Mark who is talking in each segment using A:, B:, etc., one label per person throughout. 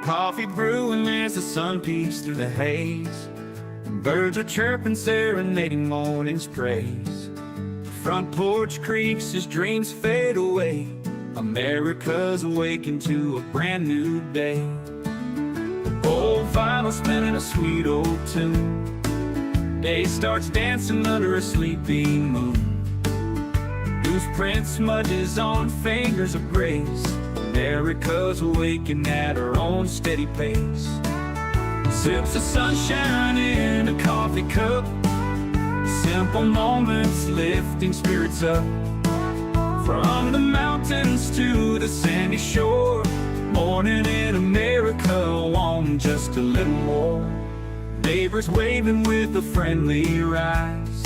A: coffee brewing as the sun peeks through the haze. Birds are chirping, serenading morning's praise. Front porch creaks as dreams fade away. America's awakened to a brand new day. Old vinyl spinning a sweet old tune. Day starts dancing under a sleepy moon. Newsprint smudges on fingers of grace. America's awakened at her own steady pace. Sips of sunshine in a coffee cup. Simple moments lifting spirits up. From the mountains to the sandy shore. Morning in America, want just a little more. Neighbors waving with a friendly rise.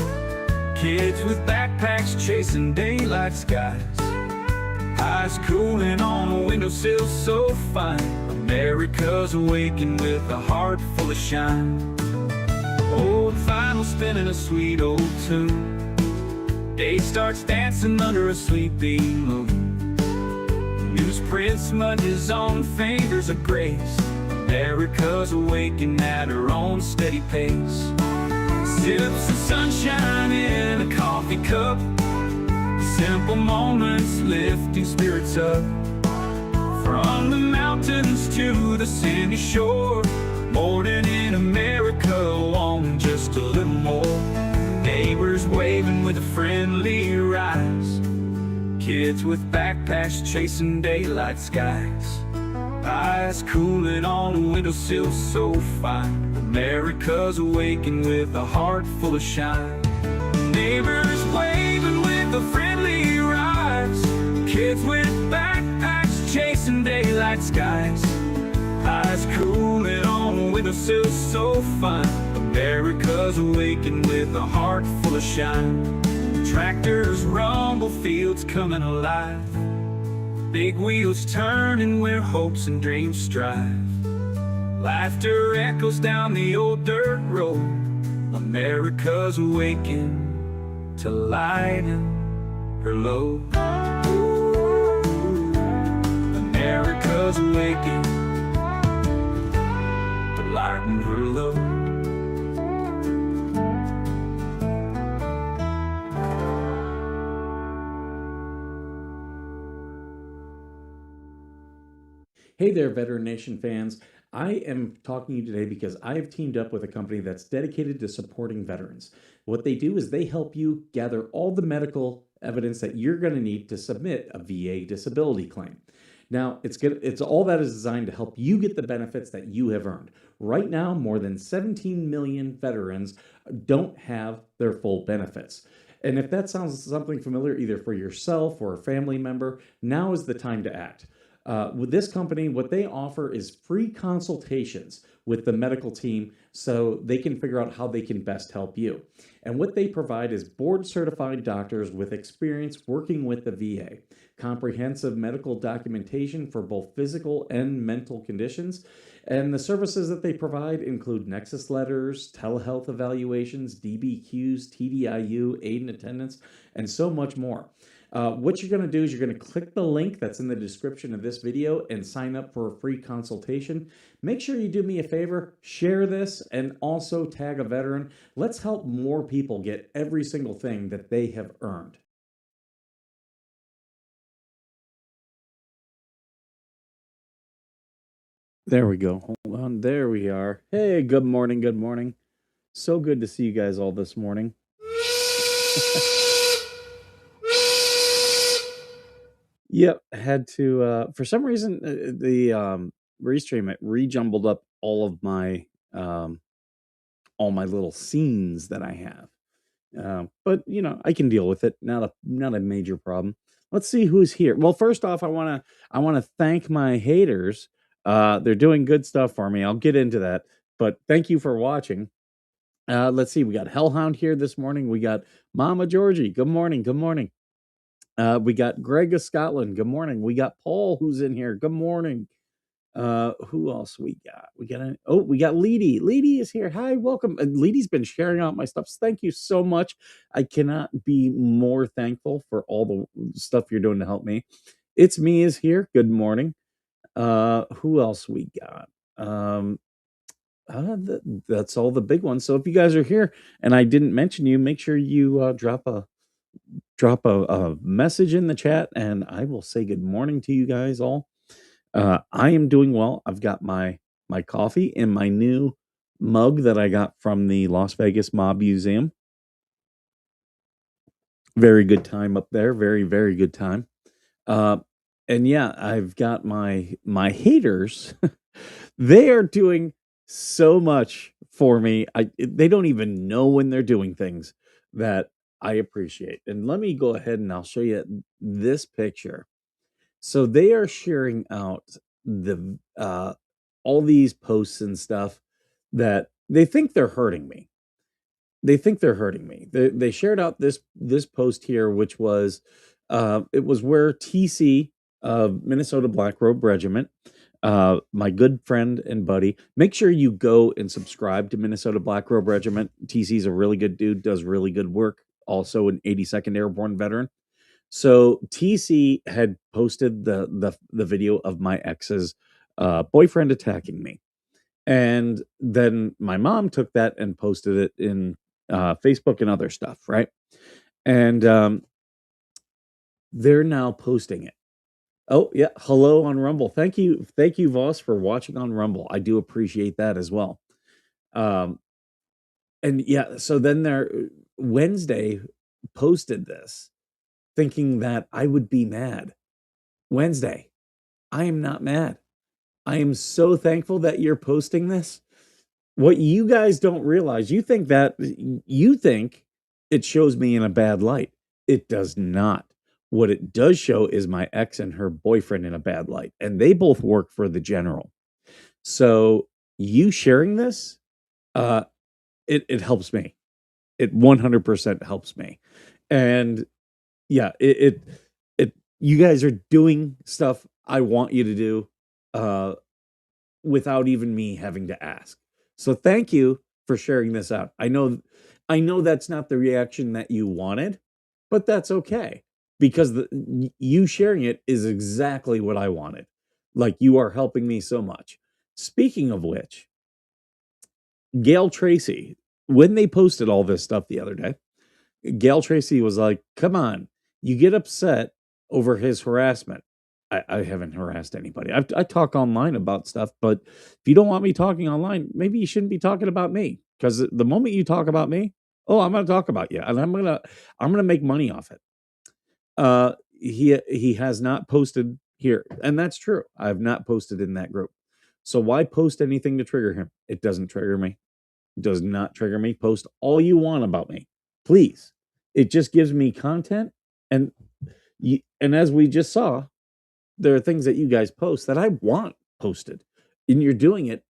A: Kids with backpacks chasing daylight skies. Eyes cooling on a windowsill so fine. America's awakened with a heart full of shine. Old vinyl spinning a sweet old tune. Day starts dancing under a sleepy moon. Newsprint smudges on fingers of grace. America's awakened at her own steady pace. Sips of sunshine in a coffee cup. Simple moments lifting spirits up. From the mountains to the sandy shore. Morning in America, want just a little more. Neighbors waving with a friendly rise. Kids with backpacks chasing daylight skies. Eyes cooling on a windowsill so fine. America's awakened with a heart full of shine. Neighbors waving with a friendly rise. Kids with backpacks chasing daylight skies. Eyes cooling on a windowsill so fine. America's awakened with a heart full of shine. Tractors rumble, fields coming alive. Big wheels turning where hopes and dreams strive. Laughter echoes down the old dirt road. America's awakened to lighten her load. America's awakened to lighten her load.
B: Hey there, Veteran Nation fans. I am talking to you today because I have teamed up with a company that's dedicated to supporting veterans. What they do is they help you gather all the medical evidence that you're going to need to submit a VA disability claim. Now, it's all that is designed to help you get the benefits that you have earned. Right now, more than 17 million veterans don't have their full benefits. And if that sounds something familiar, either for yourself or a family member, now is the time to act. With this company, what they offer is free consultations with the medical team so they can figure out how they can best help you. And what they provide is board-certified doctors with experience working with the VA, comprehensive medical documentation for both physical and mental conditions, and the services that they provide include nexus letters, telehealth evaluations, DBQs, TDIU, aid and attendance, and so much more. What you're going to do is you're going to click the link that's in the description of this video and sign up for a free consultation. Make sure you do me a favor, share this, and also tag a veteran. Let's help more people get every single thing that they have earned. There we go. Hold on. There we are. Hey, good morning. Good morning. So good to see you guys all this morning. Yep, had to for some reason the restream, it rejumbled up all my little scenes that I have. But you know, I can deal with it. Not a major problem. Let's see who's here. Well, first off, I want to thank my haters. They're doing good stuff for me. I'll get into that. But thank you for watching. Let's see. We got Hellhound here this morning. We got Mama Georgie. Good morning. Good morning. We got Greg of Scotland. Good morning. We got Paul who's in here. Good morning. Who else we got? We got Leedy. Leedy is here. Hi, welcome. Leedy's been sharing out my stuff. Thank you so much. I cannot be more thankful for all the stuff you're doing to help me. It's Me is here. Good morning. Who else we got? That's all the big ones. So if you guys are here and I didn't mention you, make sure you drop a message in the chat, and I will say good morning to you guys all. I am doing well. I've got my coffee in my new mug that I got from the Las Vegas Mob Museum. Very good time up there. Very, very good time. Uh, and yeah, I've got my haters. They are doing so much for me. They don't even know when they're doing things that I appreciate. And let me go ahead and I'll show you this picture. So they are sharing out the all these posts and stuff that they think they're hurting me. They think they're hurting me. They shared out this post here, which was it was where TC of Minnesota Black Robe Regiment, my good friend and buddy. Make sure you go and subscribe to Minnesota Black Robe Regiment. TC's a really good dude, does really good work. Also an 82nd Airborne veteran. So TC had posted the video of my ex's boyfriend attacking me, and then my mom took that and posted it in Facebook and other stuff, right? And they're now posting it. Oh yeah, hello on Rumble. Thank you, Voss, for watching on Rumble. I do appreciate that as well. Um, and yeah, so then they're Wednesday posted this, thinking that I would be mad. Wednesday, I am not mad. I am so thankful that you're posting this. What you guys don't realize, you think it shows me in a bad light. It does not. What it does show is my ex and her boyfriend in a bad light, and they both work for the general. So you sharing this, uh, it helps me. It 100% helps me. And yeah, it you guys are doing stuff I want you to do. Uh, without even me having to ask. So thank you for sharing this out. I know that's not the reaction that you wanted, but that's okay because you sharing it is exactly what I wanted. Like you are helping me so much. Speaking of which, Gail Tracy, when they posted all this stuff the other day, Gail Tracy was like, "Come on, you get upset over his harassment." I haven't harassed anybody. I talk online about stuff, but if you don't want me talking online, maybe you shouldn't be talking about me. Because the moment you talk about me, oh, I'm going to talk about you, and I'm gonna make money off it. He has not posted here, and that's true. I have not posted in that group. So why post anything to trigger him? It doesn't trigger me. It does not trigger me. Post all you want about me, please. It just gives me content, and and as we just saw, there are things that you guys post that I want posted, and you're doing it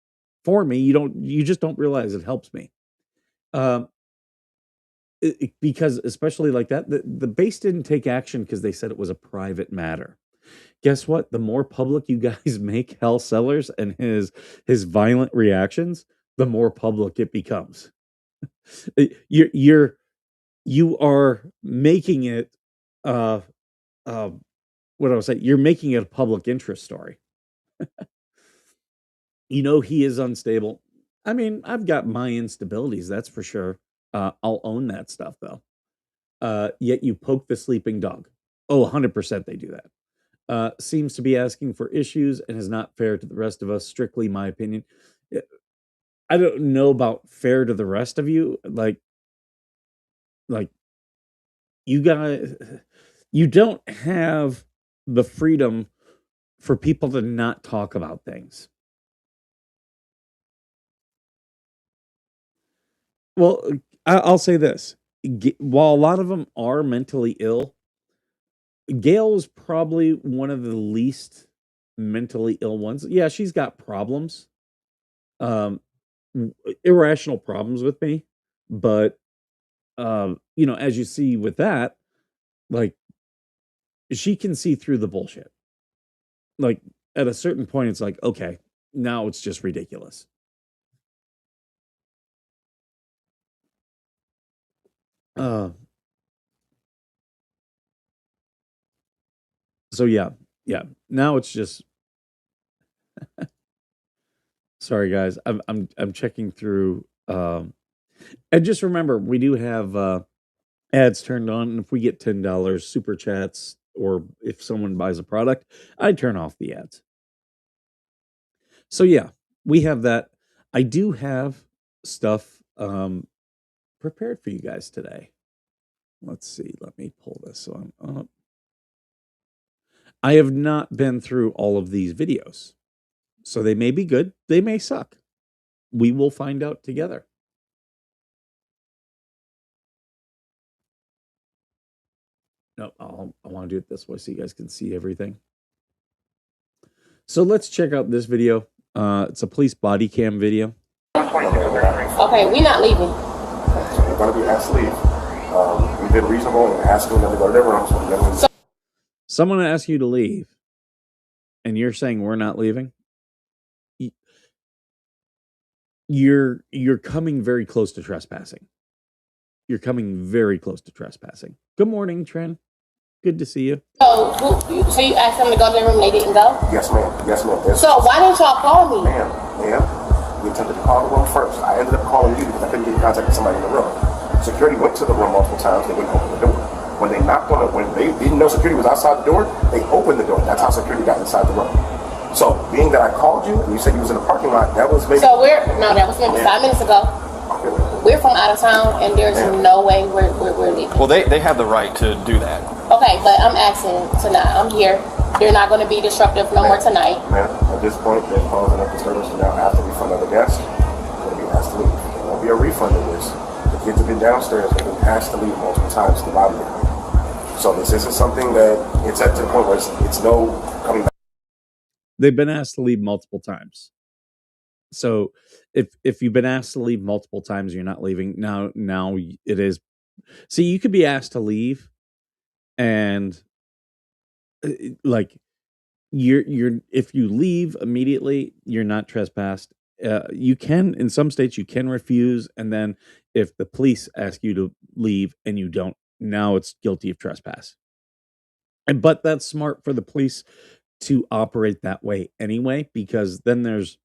B: for me. You just don't realize it helps me. Um, because especially like that, the base didn't take action because they said it was a private matter. Guess what? The more public you guys make Hell Sellers and his violent reactions, the more public it becomes. You're you are making it uh uh what I was saying, you're making it a public interest story. You know he is unstable. I mean, I've got my instabilities, that's for sure. I'll own that stuff though. Yet you poke the sleeping dog. Oh, 100% they do that. Seems to be asking for issues and is not fair to the rest of us. Strictly my opinion. Uh, I don't know about fair to the rest of you. Like you guys, you don't have the freedom for people to not talk about things. Well, I'll say this. While a lot of them are mentally ill, Gail is probably one of the least mentally ill ones. Yeah, she's got problems, um, irrational problems with me, but as you see with that, like she can see through the bullshit. Like at a certain point, it's like, okay, now it's just ridiculous. Uh, so yeah, yeah. Now it's just Sorry, guys. I'm checking through. And just remember, we do have ads turned on, and if we get $10 super chats, or if someone buys a product, I turn off the ads. So yeah, we have that. I do have stuff prepared for you guys today. Let's see. Let me pull this one up. I have not been through all of these videos, so they may be good. They may suck. We will find out together. No, I want to do it this way so you guys can see everything. So let's check out this video. It's a police body cam video.
C: Okay, we're not leaving.
D: We're going to be asked to leave. We've been reasonable in asking them to go to their rooms.
B: Someone asked you to leave, and you're saying we're not leaving? You're coming very close to trespassing. You're coming very close to trespassing. Good morning, Tren. Good to see you.
C: So you asked them to go to their room, they didn't go?
D: Yes, ma'am. Yes, ma'am.
C: So why didn't y'all call me?
D: Ma'am, we attempted to call the room first. I ended up calling you because I couldn't get in contact with somebody in the room. Security went to the room multiple times. They wouldn't open the door. When they knocked on it, when they didn't know security was outside the door, they opened the door. That's how security got inside the room. So, being that I called you and you said you was in the parking lot, that was maybe...
C: So that was maybe 5 minutes ago. We're from out of town, and there's no way we're leaving.
E: Well, they have the right to do that.
C: Okay, but I'm asking tonight. I'm here. They're not going to be disruptive no more tonight.
D: Ma'am, at this point, they're causing enough disturbance to now have to refund other guests. They're going to be asked to leave. There won't be a refund of this. The kids have been downstairs. They've been asked to leave multiple times to the lobby. So this isn't something that it's at the point where it's no coming back.
B: They've been asked to leave multiple times. So if you've been asked to leave multiple times, you're not leaving. Now it is. See, you could be asked to leave, and like you're if you leave immediately, you're not trespassed. You can, in some states, you can refuse, and then if the police ask you to leave and you don't, now it's guilty of trespass. But that's smart for the police to operate that way anyway, because then there's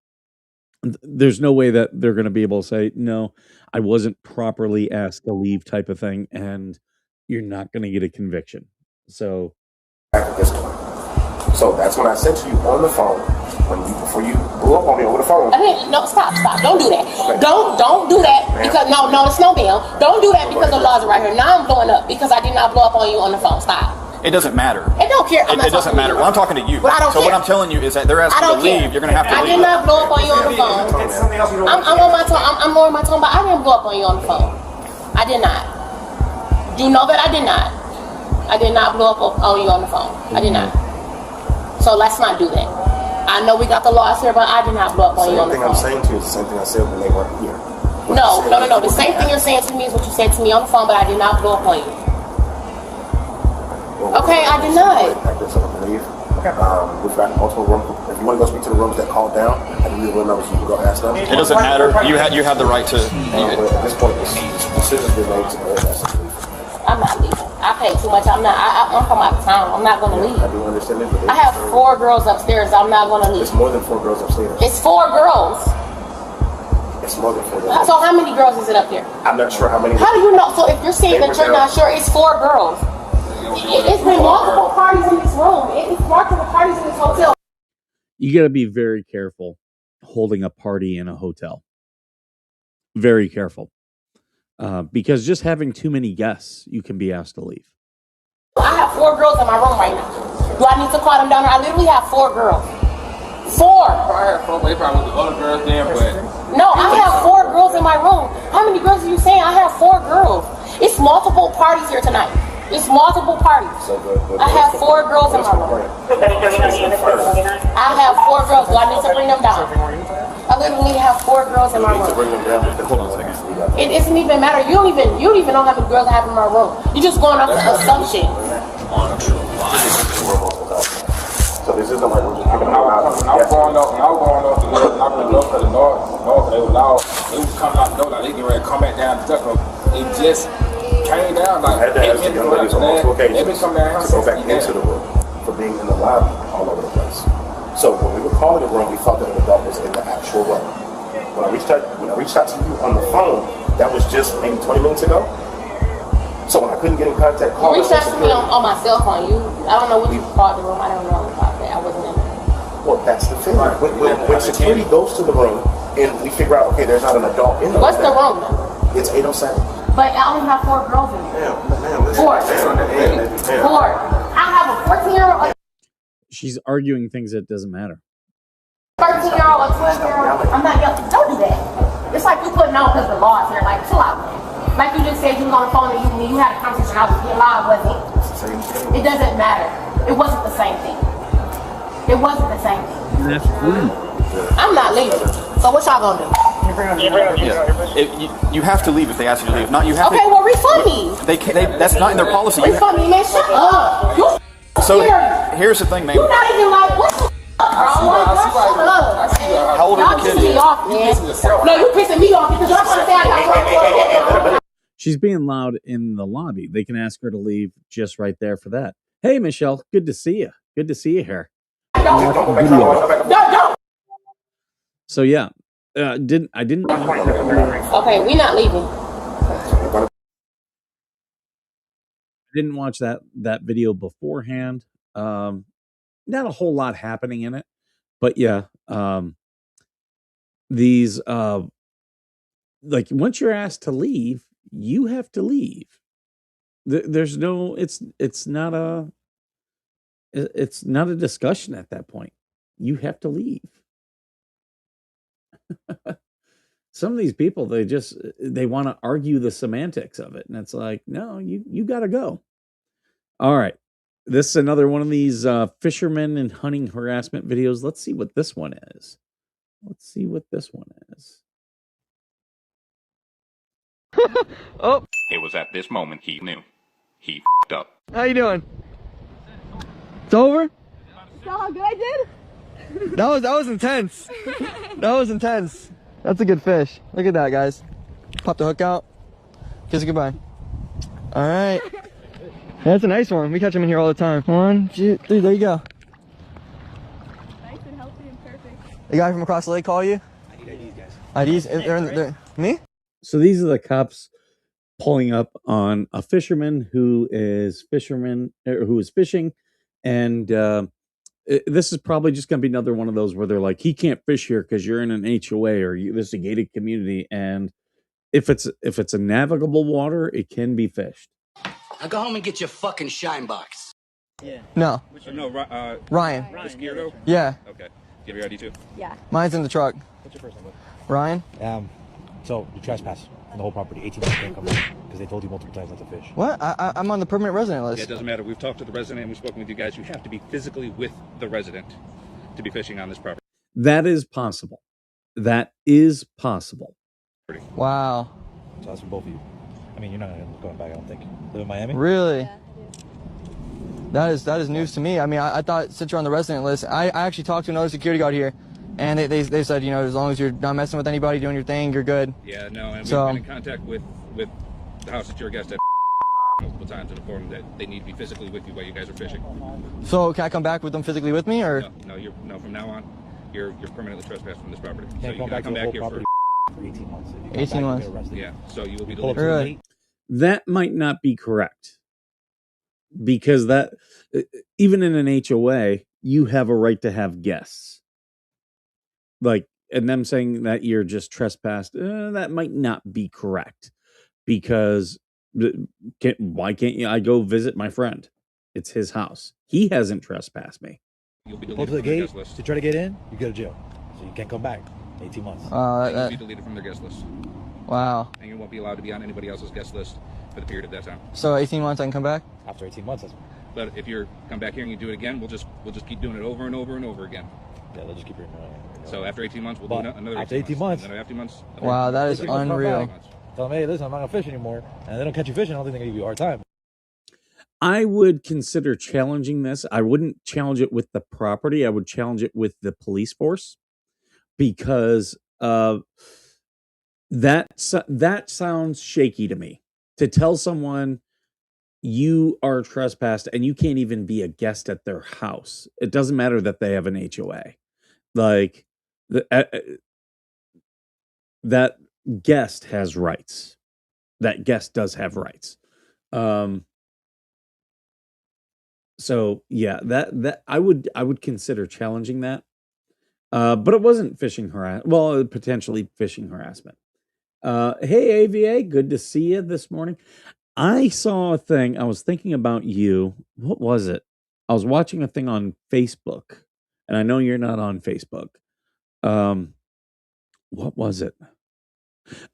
B: no way that they're going to be able to say, no, I wasn't properly asked to leave type of thing, and you're not going to get a conviction. So
D: At this point. So that's when I said to you on the phone, before you blew up on me over the phone.
C: I didn't. No, stop. Don't do that.
D: Okay.
C: Don't do that because no, it's no bill. Don't do that because the laws are right here. Now I'm blowing up because I did not blow up on you on the phone. Stop.
E: It doesn't matter.
C: I don't care.
E: It doesn't matter. Well, I'm talking to you.
C: But I don't
E: so
C: care.
E: what I'm telling you is that they're asking you to leave. You're going to have to
C: I
E: leave.
C: did not blow up on you on the phone. I'm on my tone. I'm lowering my tone, but I didn't blow up on you on the phone. I did not. You know that I did not. I did not blow up on you on the phone. I did not. So let's not do that. I know we got the laws here, but I did not blow up on you on the phone.
D: The same thing I'm saying to you is the same thing I said when they weren't here.
C: No. The same thing you're saying to me is what you said to me on the phone, but I did not blow up on you. Okay, I did not. We've got multiple rooms. If you want to go speak to the rooms that called down, I can leave the room numbers. You can go ask them.
E: It doesn't matter. You have the right to.
D: But at this point, the decision's been made to go ask them.
C: I'm not leaving. I pay too much. I'm from out of town. I'm not going to leave.
D: I do understand it. But
C: I have 4 girls upstairs. I'm not going to leave.
D: it's more than 4 girls upstairs.
C: It's 4 girls.
D: It's more than 4 girls.
C: So how many girls is it up here?
D: I'm not sure how many.
C: How do you know? So if you're saying that you're not sure, it's 4 girls. It's been multiple parties in this room. It's multiple parties in this hotel.
B: you got to be very careful holding a party in a hotel. Very careful. Because just having too many guests, you can be asked to leave.
C: I have 4 girls in my room right now. Do I need to call them down? I literally have 4 girls. 4.
F: They probably with the other girls there, but
C: No, I have 4 girls in my room. How many girls are you saying? I have 4 girls. It's multiple parties here tonight. It's multiple parties. I have 4 girls in my room. I have 4 girls. Do I need to bring them down? I literally have 4 girls in my room.
E: Hold on a second.
C: It doesn't even matter. You don't even know how many girls I have in my room. You're just going off of assumption.
D: So this isn't like we're just picking them out.
F: when I was going up, the girls knocking the door to the north, they were loud. They was coming out the door, like they getting ready to come back down the steps. It just came down like
D: I had to ask the young ladies on multiple occasions
F: they been coming down
D: to go back into the room for being in the lobby all over the place. So when we were call in the room, we thought that an adult was in the actual room. When I reached out to you on the phone, that was just maybe 20 minutes ago. So when I couldn't get in contact,
C: You reached out to me on my cell phone. I don't know what you called the room. I don't know about that. I wasn't in there.
D: Well, that's the thing. When security goes to the room and we figure out, okay, there's not an adult in the room.
C: What's the room?
D: It's 807.
C: But I only have 4 girls in there.
D: Ma'am,
C: Four. I have a 14-year-old,
B: She's arguing things that doesn't matter.
C: 13-year-old, a 12-year-old. I'm not yelling. Don't do that. It's like you putting on because the law is here. Like, chill out. Like you just said, you was on the phone and you had a conversation. I was being loud, wasn't it? It doesn't matter. It wasn't the same thing. It wasn't the same thing.
B: That's rude.
C: I'm not leaving. So what y'all gonna do?
E: You have to leave if they ask you to leave. Not you have
C: Okay,
E: to.
C: well refund me.
E: That's not in their policy. You
C: Refund me, man. Shut up. You
E: so
C: serious.
E: here's the thing, man.
C: You're not even like, what the
E: How old are the
C: Y'all pissing me
E: kids?
C: off, man. No, you pissing me off because y'all trying to say I got
B: She's being loud in the lobby. They can ask her to leave just right there for that. Hey, Michelle, good to see you. Good to see you here. So yeah, I didn't.
C: Okay, we not leaving.
B: I didn't watch that video beforehand. Not a whole lot happening in it, but yeah, these like once you're asked to leave, you have to leave. There's no. It's not a discussion at that point. You have to leave. Some of these people, they want to argue the semantics of it, and it's like, no, you got to go. All right, this is another one of these fishermen and hunting harassment videos. Let's see what this one is.
G: Oh,
H: It was at this moment he knew. He f***ed up.
G: how you doing? It's over?
I: Saw how good I did?
G: That was intense. That was intense. That's a good fish. Look at that, guys. Pop the hook out. Kiss it goodbye. All right. That's a nice one. We catch them in here all the time. 1, 2, 3. There you go.
I: Nice and healthy and perfect.
G: The guy from across the lake call you? I need IDs, guys. IDs? They're me?
B: So these are the cops pulling up on a fisherman who is fishing, and this is probably just going to be another one of those where they're like, he can't fish here because you're in an HOA or this is a gated community, and if it's a navigable water, it can be fished.
J: Now go home and get your fucking shine box.
G: No.
H: No,
G: Ryan.
H: Izquierdo?
G: Yeah.
H: Okay. Do you have your ID too?
I: Yeah.
G: Mine's in the truck.
K: What's your first name?
G: Ryan?
K: So you trespass on the whole property. 18 months can't come back because they told you multiple times not to fish.
G: What? I'm on the permanent resident list.
H: Yeah, it doesn't matter. We've talked to the resident and we've spoken with you guys. You have to be physically with the resident to be fishing on this property.
B: That is possible. That is possible.
G: Wow.
K: So that's for both of you. I mean, you're not going back, I don't think. Live in Miami?
G: Really?
I: Yeah,
G: That is news to me. I mean, I thought since you're on the resident list, I actually talked to another security guard here, and they said, you know, as long as you're not messing with anybody, doing your thing, you're good.
H: Yeah, no, and we've
G: So-
H: been in contact with the house that you're a guest at multiple times and informed them that they need to be physically with you while you guys are fishing.
G: So can I come back with them physically with me, or?
H: No, from now on, you're permanently trespassed from this property.
K: You
H: So
K: can't
H: you
K: come
H: gotta
K: back to
H: come
K: the
H: back
K: whole
H: here
K: property
H: for...
K: for 18 months. If you come
G: 18
K: back, you
G: months.
K: get arrested.
H: Yeah, so you will be
K: Pull up
H: delivered.
K: to the
G: Really?
K: gate.
B: That might not be correct, because that even in an HOA, you have a right to have guests. Like, and them saying that you're just trespassed, that might not be correct, because why can't you? I go visit my friend. It's his house. He hasn't trespassed me.
H: You'll be
K: Pull
H: deleted
K: to the
H: from their
K: gate
H: guest list.
K: to try to get in, you go to jail. So you can't come back. 18 months.
H: You'll be deleted from their guest list.
G: Wow.
H: And you won't be allowed to be on anybody else's guest list for the period of that time.
G: So 18 months I can come back?
K: After 18 months, that's...
H: But if you come back here and you do it again, we'll just keep doing it over and over and over again.
K: Yeah, they'll just keep your...
H: So after 18 months, we'll
K: But
H: do another
K: after 18 months.
H: Another 18 months.
G: Wow, that is
K: If you don't come
G: unreal.
K: back, tell them, hey, listen, I'm not going to fish anymore. And they don't catch you fishing, I don't think they're going to give you a hard time.
B: I would consider challenging this. I wouldn't challenge it with the property. I would challenge it with the police force, because that sounds shaky to me. To tell someone you are trespassed and you can't even be a guest at their house. It doesn't matter that they have an HOA. Like that guest has rights. That guest does have rights. So yeah, that I would consider challenging that. But it wasn't fishing harassment. Well, potentially fishing harassment. Hey AVA, good to see you this morning. I saw a thing. I was thinking about you. What was it? I was watching a thing on Facebook, and I know you're not on Facebook. What was it?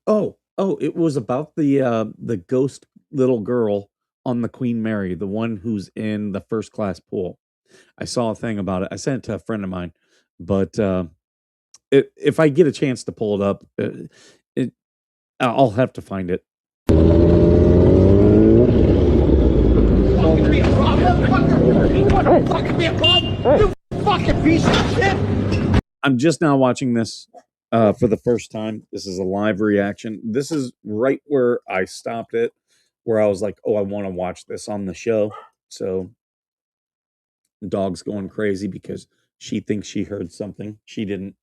B: Oh, it was about the ghost little girl on the Queen Mary, the one who's in the first class pool. I saw a thing about it. I sent it to a friend of mine, but if I get a chance to pull it up, I'll have to find it. I'm just now watching this for the first time. This is a live reaction. This is right where I stopped it, where I was like, oh, I want to watch this on the show. So the dog's going crazy because she thinks she heard something. She didn't.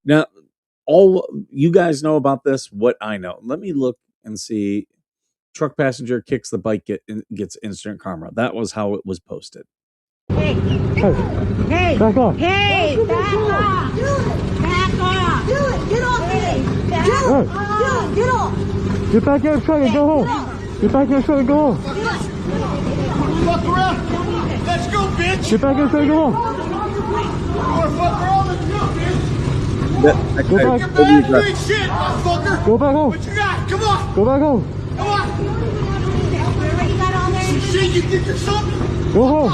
B: Now, all you guys know about this, what I know. Let me look and see. Truck passenger kicks the bike, gets instant karma. That was how it was posted.
I: Hey,
G: back off.
I: Hey, back off. Back off. Get off me. Get off.
G: Get back in the truck and go home. Get back in the truck and go home.
J: Fuck around. Let's go, bitch.
G: Get back in the truck and go home.
J: You wanna fuck around? Let's go, bitch.
G: Go back.
J: You ain't shit, motherfucker.
G: Go back home.
J: What you got? Come on.
G: Go back home.
J: Come on. Some shit you think you're something?
G: Go home.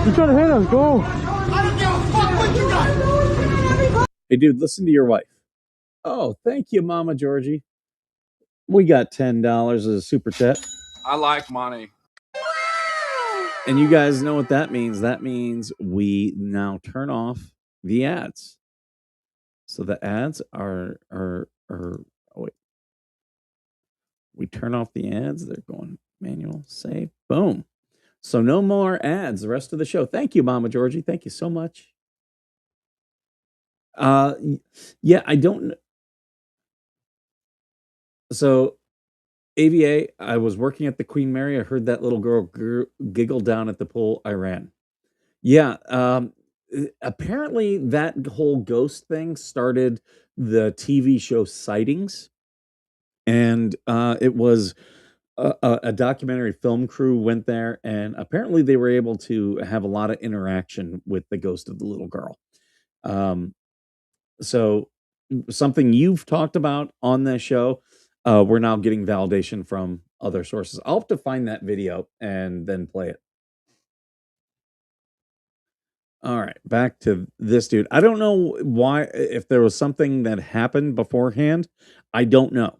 G: You're trying to hit us. Go home.
J: I don't give a fuck what you got.
B: Hey, dude, listen to your wife. Oh, thank you, Mama Georgie. We got $10 as a super chat.
E: I like money.
B: And you guys know what that means. That means we now turn off the ads. So the ads are oh wait. We turn off the ads. They're going manual save. Boom. So no more ads the rest of the show. Thank you, Mama Georgie. Thank you so much. Yeah, I don't. So AVA, I was working at the Queen Mary. I heard that little girl giggle down at the pool. I ran. Yeah. Apparently that whole ghost thing started the TV show Sightings. And it was a documentary film crew went there, and apparently they were able to have a lot of interaction with the ghost of the little girl. So something you've talked about on this show, we're now getting validation from other sources. I'll have to find that video and then play it. All right, back to this dude. I don't know why, if there was something that happened beforehand. I don't know.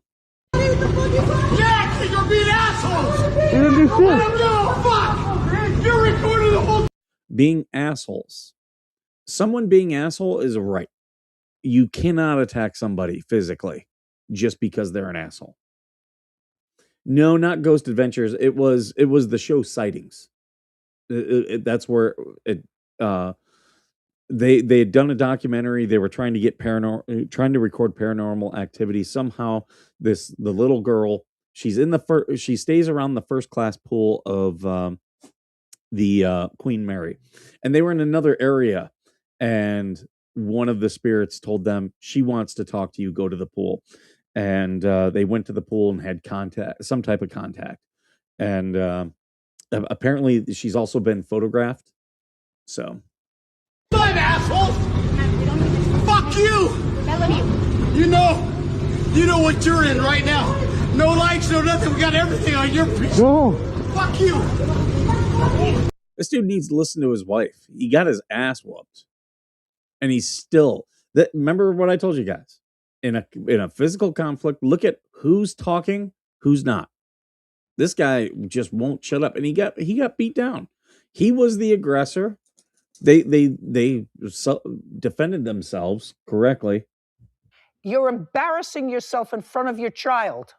J: Jack, you're being assholes.
G: You didn't do shit.
J: I don't give a fuck. You're recording the whole.
B: Being assholes. Someone being asshole is right. You cannot attack somebody physically just because they're an asshole. No, not Ghost Adventures. It was the show Sightings. That's where it. They had done a documentary. They were trying to get trying to record paranormal activity. Somehow, the little girl, she's in she stays around the first class pool of the Queen Mary, and they were in another area, and one of the spirits told them she wants to talk to you. Go to the pool, and they went to the pool and had some type of contact, and apparently she's also been photographed. So.
J: Fine, assholes. Fuck you. You know what you're in right now. No lights, no nothing. We got everything on your piece.
G: Go.
J: Fuck you.
B: This dude needs to listen to his wife. He got his ass whooped, and he's still. Remember what I told you guys? In a physical conflict, look at who's talking, who's not. This guy just won't shut up, and he got beat down. He was the aggressor. They defended themselves correctly.
L: You're embarrassing yourself in front of your child.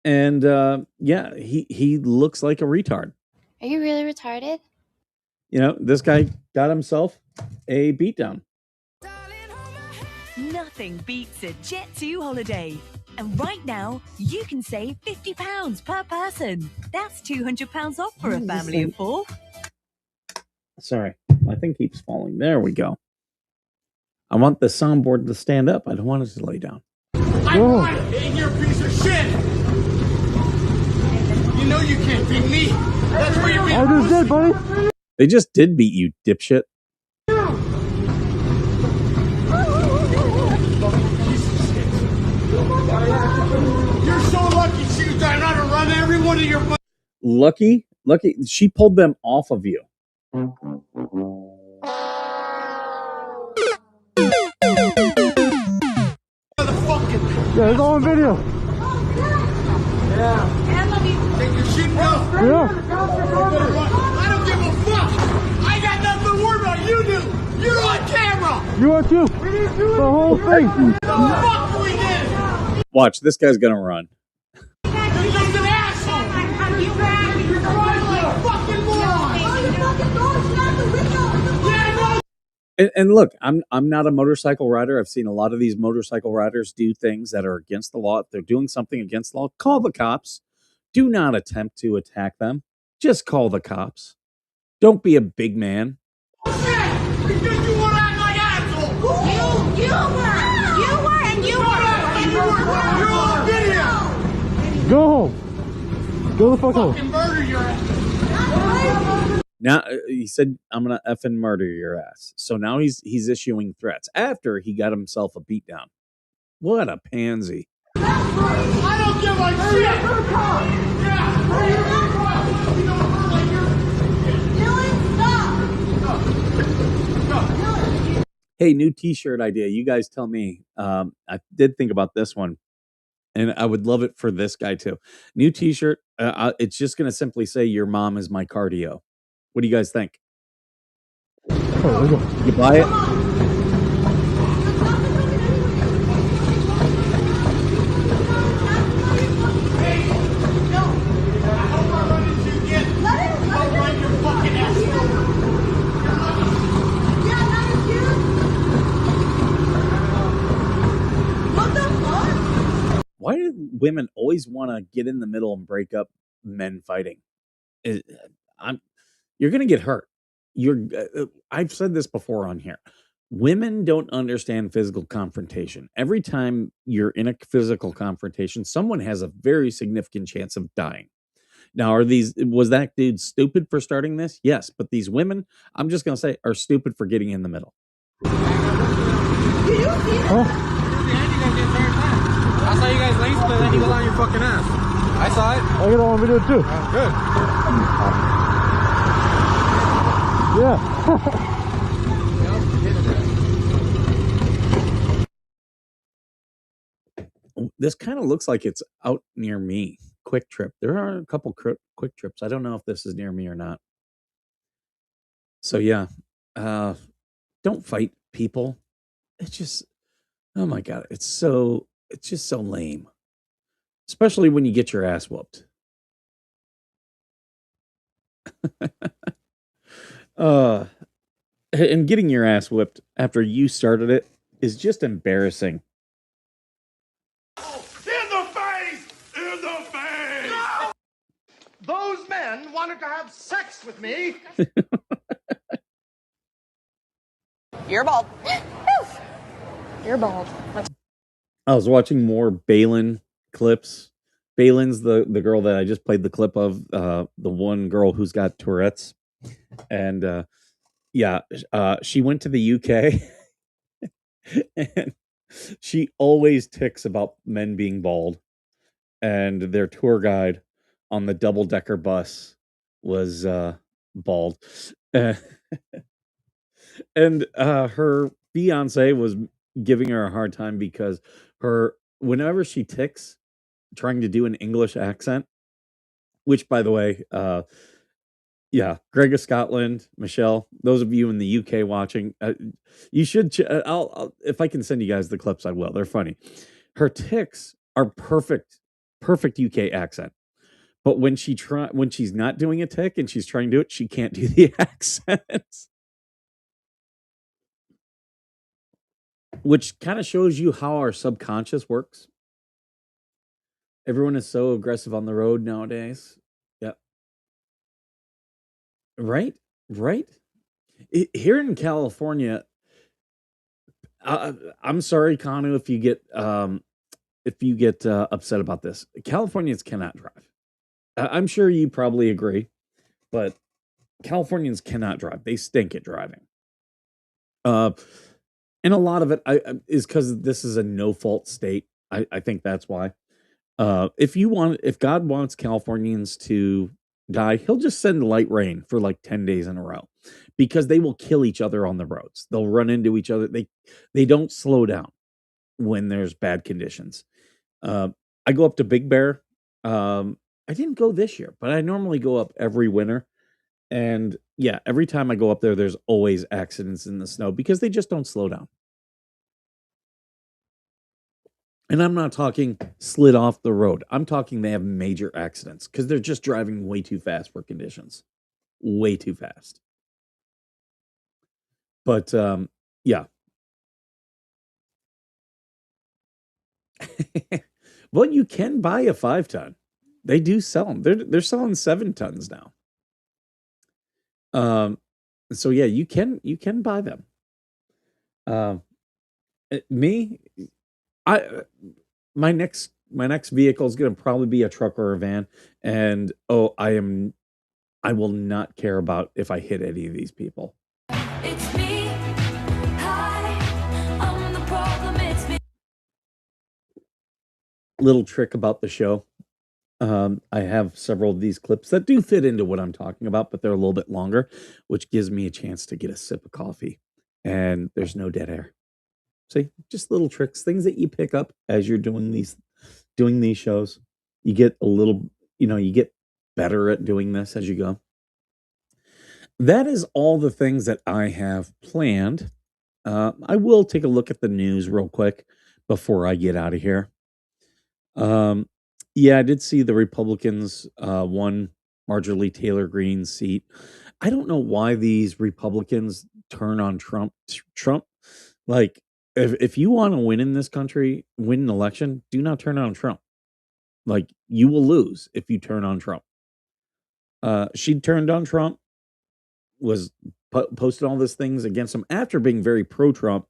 B: And yeah, he looks like a retard.
M: Are you really retarded?
B: You know, this guy got himself a beatdown.
N: Nothing beats a Jet2 holiday. And right now, you can save £50 per person. That's £200 off for a family of 4.
B: Sorry, my thing keeps falling. There we go. I want the soundboard to stand up. I don't want it to lay down.
J: I'm right in your piece of shit. You know you can't beat me. That's where you're being.
G: I just did, buddy.
B: They just did beat you, dipshit.
J: You're so lucky she was trying to run every one of your.
B: Lucky. She pulled them off of you.
G: Yeah, it's all on video.
J: Yeah. Take your shit now.
G: Yeah.
J: I don't give a fuck. I got nothing to worry about. You do. You're on camera.
G: You are too. The whole thing.
J: The fuck do we get?
B: Watch, this guy's gonna run.
J: You're just an asshole. You're driving like a fucking moron.
B: And look, I'm not a motorcycle rider. I've seen a lot of these motorcycle riders do things that are against the law. If they're doing something against the law, call the cops. Do not attempt to attack them. Just call the cops. Don't be a big man.
J: Because you want to act like assholes. You were. You're on video.
G: Go home. Go the fuck home.
J: Fucking murder your ass.
B: Now he said, "I'm gonna effing murder your ass." So now he's issuing threats after he got himself a beatdown. What a pansy!
J: I don't give a shit.
B: Hey, new T-shirt idea. You guys tell me. I did think about this one, and I would love it for this guy too. New T-shirt. It's just gonna simply say, "Your mom is my cardio." What do you guys think? You buy it? Why do women always want to get in the middle and break up men fighting? You're going to get hurt. I've said this before on here. Women don't understand physical confrontation. Every time you're in a physical confrontation, someone has a very significant chance of dying. Now, was that dude stupid for starting this? Yes, but these women, I'm just going to say, are stupid for getting in the middle.
O: I saw you guys lane split and you go on your fucking ass. I saw it.
G: I got it on video too.
O: Good.
G: Yeah.
B: This kind of looks like it's out near me. Quick Trip. There are a couple Quick Trips. I don't know if this is near me or not. So yeah, don't fight people. It's just, oh my God, it's just so lame. Especially when you get your ass whooped. And getting your ass whipped after you started it is just embarrassing.
J: Those men wanted to have sex with me.
L: You're bald. You're bald.
B: I was watching more Balin clips. Balin's the girl that I just played the clip of, the one girl who's got Tourette's. And she went to the UK and she always ticks about men being bald. And their tour guide on the double-decker bus was bald. And her fiance was giving her a hard time because whenever she ticks, trying to do an English accent, which by the way, Yeah, Greg of Scotland, Michelle. Those of you in the UK watching, you should. I'll if I can send you guys the clips, I will. They're funny. Her ticks are perfect, perfect UK accent. But when she's not doing a tick and she's trying to do it, she can't do the accents. Which kind of shows you how our subconscious works. Everyone is so aggressive on the road nowadays. Yep. Right? Right? Here in California, I'm sorry, Kanu, if you get upset about this. Californians cannot drive. I'm sure you probably agree, but Californians cannot drive. They stink at driving. And a lot of it is because this is a no-fault state. I think that's why. If God wants Californians to die, he'll just send light rain for like 10 days in a row because they will kill each other on the roads. They'll run into each other. They don't slow down when there's bad conditions. I go up to Big Bear. I didn't go this year, but I normally go up every winter. And yeah, every time I go up there, there's always accidents in the snow because they just don't slow down. And I'm not talking slid off the road. I'm talking they have major accidents because they're just driving way too fast for conditions. Way too fast. But yeah. Well, you can buy a 5-ton. They do sell them. They're selling 7 tons now. So yeah, you can buy them. Me, my next vehicle is going to probably be a truck or a van, and I will not care about if I hit any of these people.
N: It's me. Hi, I'm the problem. It's me.
B: Little trick about the show. I have several of these clips that do fit into what I'm talking about, but they're a little bit longer, which gives me a chance to get a sip of coffee, and there's no dead air. See, just little tricks, things that you pick up as you're doing these shows. You get a little, you get better at doing this as you go. That is all the things that I have planned. I will take a look at the news real quick before I get out of here. Yeah, I did see the Republicans won Marjorie Taylor Greene's seat. I don't know why these Republicans turn on Trump. Like, if you want to win in this country, win an election, do not turn on Trump. Like, you will lose if you turn on Trump. She turned on Trump, was posted all these things against him after being very pro-Trump,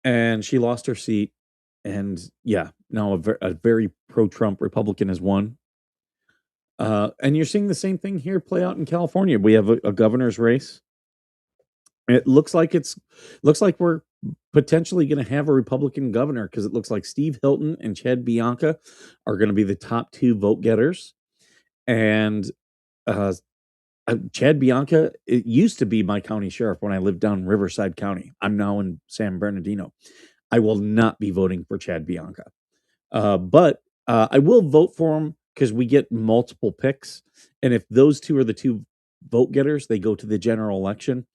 B: and she lost her seat. And yeah, now a very pro-Trump Republican has won. And you're seeing the same thing here play out in California. We have a governor's race. It looks like we're potentially going to have a Republican governor because it looks like Steve Hilton and Chad Bianca are going to be the top 2 vote getters. And Chad Bianca, it used to be my county sheriff when I lived down in Riverside County. I'm now in San Bernardino. I will not be voting for Chad Bianca. But I will vote for him because we get multiple picks. And if those 2 are the 2 vote getters, they go to the general election.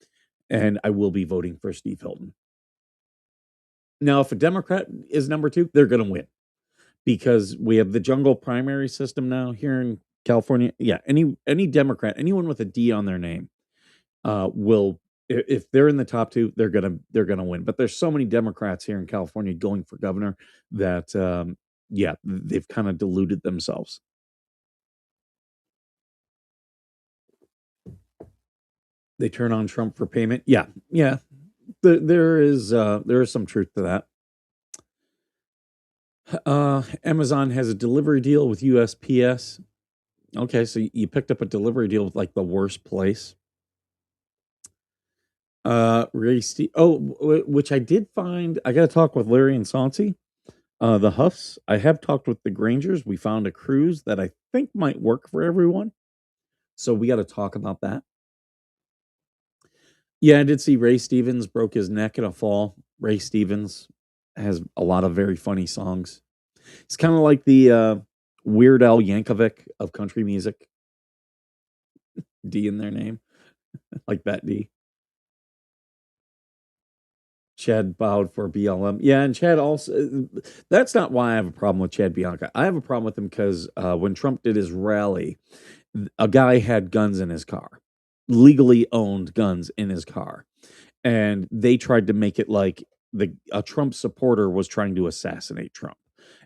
B: And I will be voting for Steve Hilton. Now, if a Democrat is number 2, they're going to win because we have the jungle primary system now here in California. Yeah, any Democrat, anyone with a D on their name, will, if they're in the top 2, they're gonna win. But there's so many Democrats here in California going for governor that yeah, they've kind of deluded themselves. They turn on Trump for payment. Yeah. There is some truth to that. Amazon has a delivery deal with USPS. Okay, so you picked up a delivery deal with like the worst place. Which I did find. I got to talk with Larry and Saucy. The Huffs. I have talked with the Grangers. We found a cruise that I think might work for everyone. So we got to talk about that. Yeah, I did see Ray Stevens broke his neck in a fall. Ray Stevens has a lot of very funny songs. It's kind of like the Weird Al Yankovic of country music. D in their name, like that D. Chad bowed for BLM. Yeah, and Chad also. That's not why I have a problem with Chad Bianca. I have a problem with him because when Trump did his rally, a guy had guns in his car, legally owned guns in his car, and they tried to make it like a Trump supporter was trying to assassinate Trump,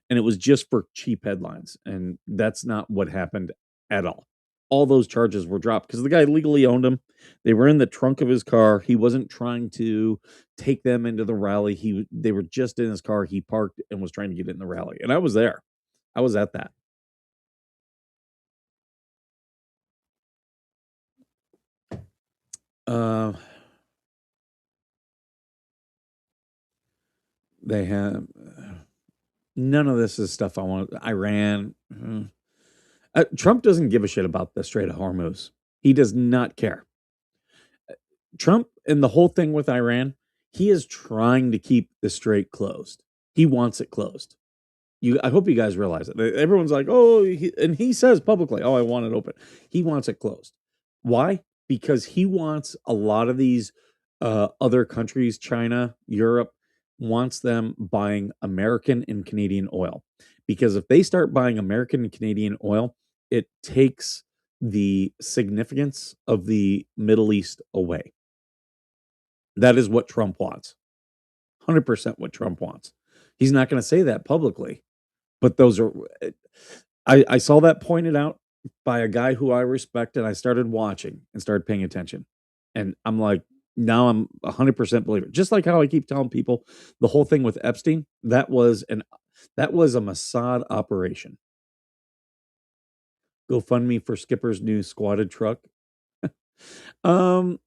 B: and it was just for cheap headlines, and that's not what happened at all. All those charges were dropped because the guy legally owned them. They were in the trunk of his car. He wasn't trying to take them into the rally. They were just in his car. He parked and was trying to get in the rally, and I was there. I was at that. Uh, they have none of this is stuff I want. Iran. Trump doesn't give a shit about the Strait of Hormuz. He does not care. Trump and the whole thing with Iran, he is trying to keep the strait closed. He wants it closed. I hope you guys realize it. Everyone's like, oh, and he says publicly, oh, I want it open. He wants it closed. Why? Because he wants a lot of these other countries, China, Europe, wants them buying American and Canadian oil. Because if they start buying American and Canadian oil, it takes the significance of the Middle East away. That is what Trump wants. 100% what Trump wants. He's not going to say that publicly, but those are. I saw that pointed out by a guy who I respect, and I started watching and started paying attention. And I'm like, now I'm 100% believer. Just like how I keep telling people the whole thing with Epstein, that was a Mossad operation. GoFundMe for Skipper's new squatted truck. I'm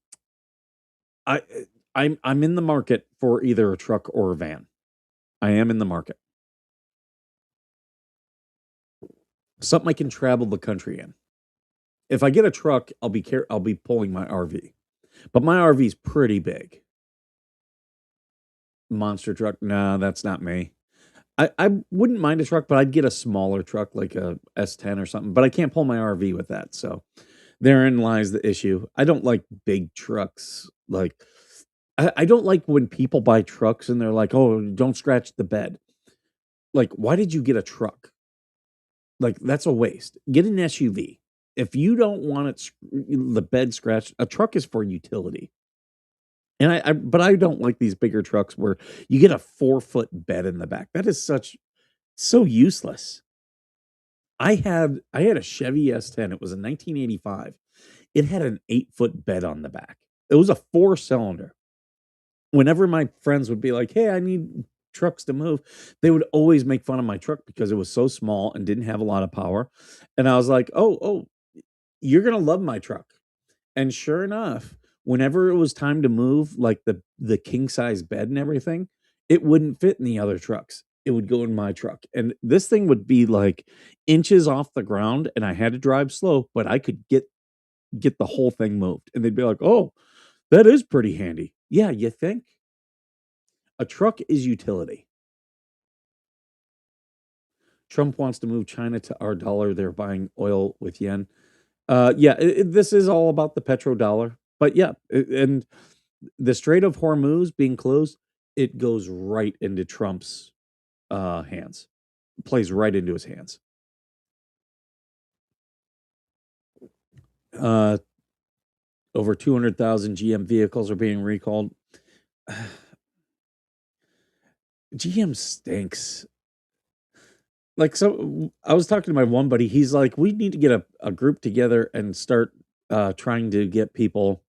B: in the market for either a truck or a van. I am in the market. Something I can travel the country in. If I get a truck, I'll be pulling my RV. But my RV is pretty big. Monster truck? No, that's not me. I wouldn't mind a truck, but I'd get a smaller truck like a S10 or something. But I can't pull my RV with that. So therein lies the issue. I don't like big trucks. Like I don't like when people buy trucks and they're like, oh, don't scratch the bed. Like, why did you get a truck? Like, that's a waste. Get an SUV. If you don't want the bed scratched, a truck is for utility. And but I don't like these bigger trucks where you get a 4-foot bed in the back. That is so useless. I had a Chevy S10. It was a 1985. It had an 8-foot bed on the back. It was a 4-cylinder. Whenever my friends would be like, hey, I need trucks to move, they would always make fun of my truck because it was so small and didn't have a lot of power. And I was like, oh, you're going to love my truck. And sure enough, whenever it was time to move, like the king size bed and everything, it wouldn't fit in the other trucks. It would go in my truck. And this thing would be like inches off the ground, and I had to drive slow, but I could get the whole thing moved. And they'd be like, oh, that is pretty handy. Yeah, you think? A truck is utility. Trump wants to move China to our dollar. They're buying oil with yen. This is all about the petrodollar. But yeah, and the Strait of Hormuz being closed, it goes right into Trump's hands. Plays right into his hands. Over 200,000 GM vehicles are being recalled. GM stinks. Like, so I was talking to my one buddy. He's like, we need to get a group together and start trying to get people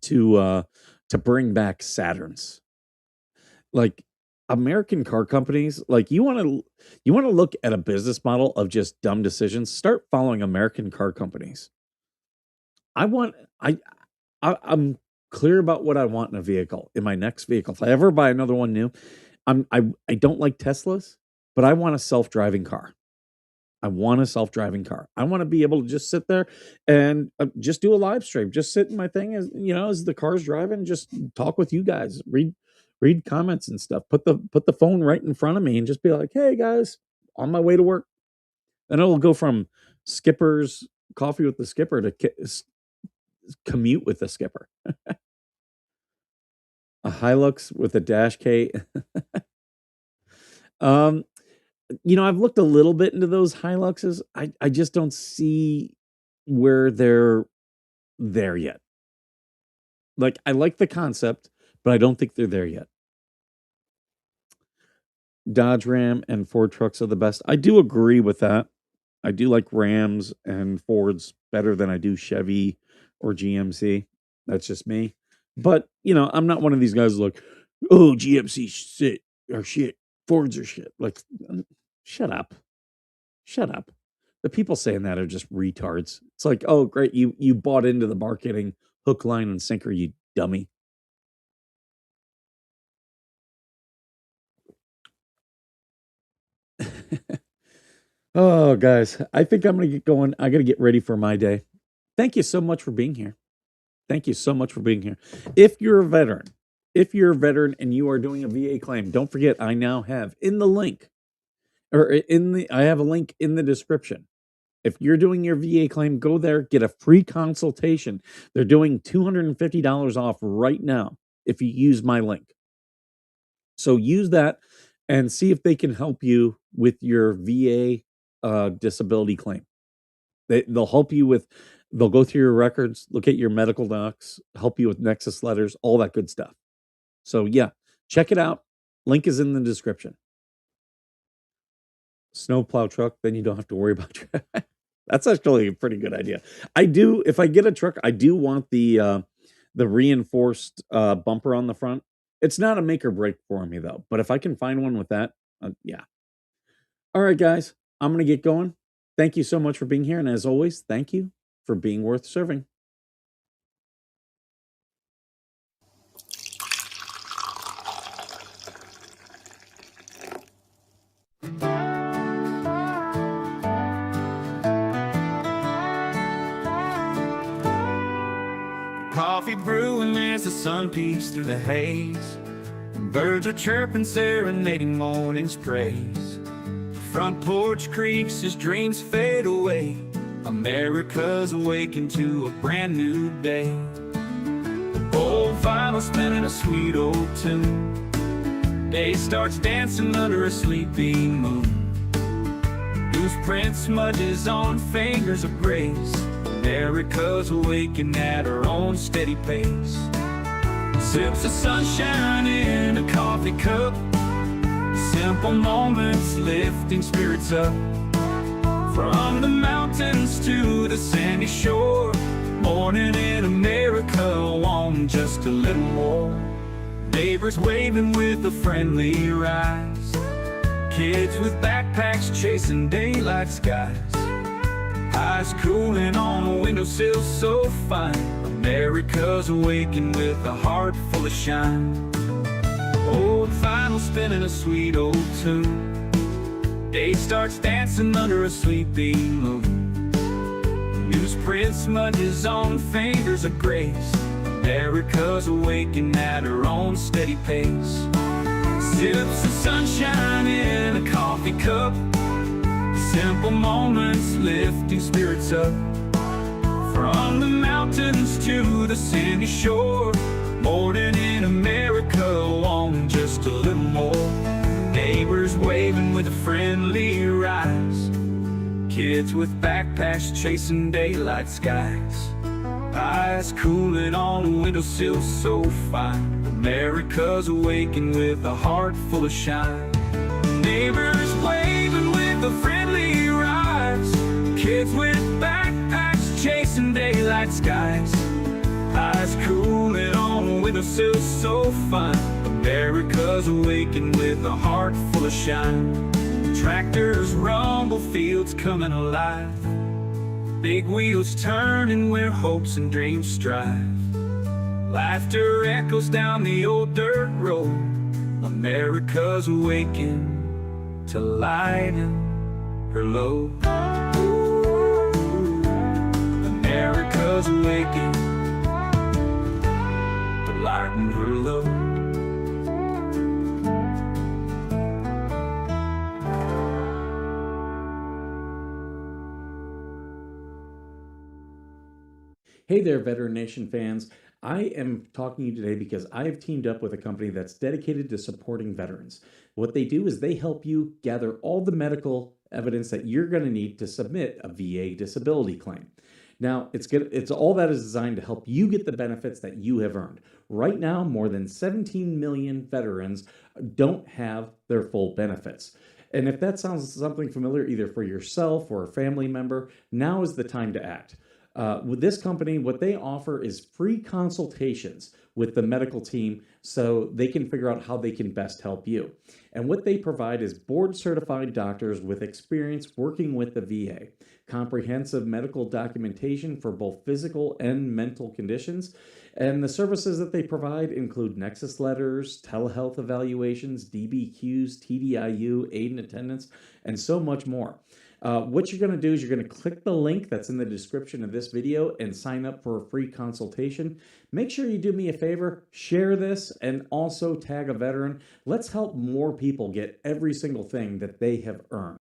B: to bring back Saturns. Like, American car companies, like, you want to look at a business model of just dumb decisions, start following American car companies. I'm clear about what I want in a vehicle, in my next vehicle. If I ever buy another one new, I don't like Teslas, but I want a self-driving car. I want a self-driving car. I want to be able to just sit there and just do a live stream. Just sit in my thing as the car's driving, just talk with you guys, read comments and stuff. Put the phone right in front of me and just be like, "Hey guys, on my way to work." And it'll go from Skipper's coffee with the skipper to commute with the skipper. A Hilux with a Dash K. um, I've looked a little bit into those Hiluxes. I just don't see where they're there yet. Like, I like the concept, but I don't think they're there yet. Dodge Ram and Ford trucks are the best. I do agree with that. I do like Rams and Fords better than I do Chevy or GMC. That's just me. But, I'm not one of these guys like, oh, GMC shit or shit. Fords are shit. Like, shut up. Shut up. The people saying that are just retards. It's like, oh, great. You bought into the marketing hook, line, and sinker, you dummy. Oh, guys, I think I'm going to get going. I got to get ready for my day. Thank you so much for being here. Thank you so much for being here. If you're a veteran and you are doing a VA claim, don't forget I now have I have a link in the description. If you're doing your VA claim, go there, get a free consultation. They're doing $250 off right now if you use my link. So use that and see if they can help you with your VA disability claim. They'll help you with, they'll go through your records, look at your medical docs, help you with nexus letters, all that good stuff. So yeah, check it out. Link is in the description. Snowplow truck, then you don't have to worry about your That's actually a pretty good idea. If I get a truck, I do want the reinforced bumper on the front. It's not a make or break for me though, but if I can find one with that, yeah. All right, guys, I'm going to get going. Thank you so much for being here. And as always, thank you for being worth serving.
A: Coffee brewing as the sun peeks through the haze. Birds are chirping, serenading morning's praise. Front porch creaks as dreams fade away. America's awakened to a brand new day. Old vinyl spinning a sweet old tune. Day starts dancing under a sleepy moon. Newsprint smudges on fingers of grace. America's awakened at her own steady pace. Sips of sunshine in a coffee cup. Simple moments lifting spirits up. From the mountains to the sandy shore. Morning in America, want just a little more. Neighbors waving with a friendly rise. Kids with backpacks chasing daylight skies. Eyes cooling on a windowsill so fine. America's awakened with a heart full of shine. Old vinyl spinning a sweet old tune. Day starts dancing under a sleepy moon. Newsprint smudges on fingers of grace. America's awakened at her own steady pace. Sips of sunshine in a coffee cup. Simple moments lifting spirits up. From the mountains to the sandy shore. Morning in America, wanting just a little more. Neighbors waving with a friendly rise. Kids with backpacks chasing daylight skies. Eyes cooling on a windowsill so fine. America's awakened with a heart full of shine. Neighbors waving with a friendly rise. Kids with backpacks chasing daylight skies. Eyes cooling on a windowsill so fine. America's awakened with a heart full of shine. Tractors rumble, fields coming alive. Big wheels turning where hopes and dreams strive. Laughter echoes down the old dirt road. America's awakened to lighten her load. America's awakened to lighten her load.
B: Hey there, Veteran Nation fans. I am talking to you today because I have teamed up with a company that's dedicated to supporting veterans. What they do is they help you gather all the medical evidence that you're going to need to submit a VA disability claim. Now, it's all that is designed to help you get the benefits that you have earned. Right now, more than 17 million veterans don't have their full benefits. And if that sounds something familiar, either for yourself or a family member, now is the time to act. With this company, what they offer is free consultations with the medical team so they can figure out how they can best help you. And what they provide is board certified doctors with experience working with the VA, comprehensive medical documentation for both physical and mental conditions. And the services that they provide include nexus letters, telehealth evaluations, DBQs, TDIU, aid and attendance, and so much more. What you're going to do is you're going to click the link that's in the description of this video and sign up for a free consultation. Make sure you do me a favor, share this, and also tag a veteran. Let's help more people get every single thing that they have earned.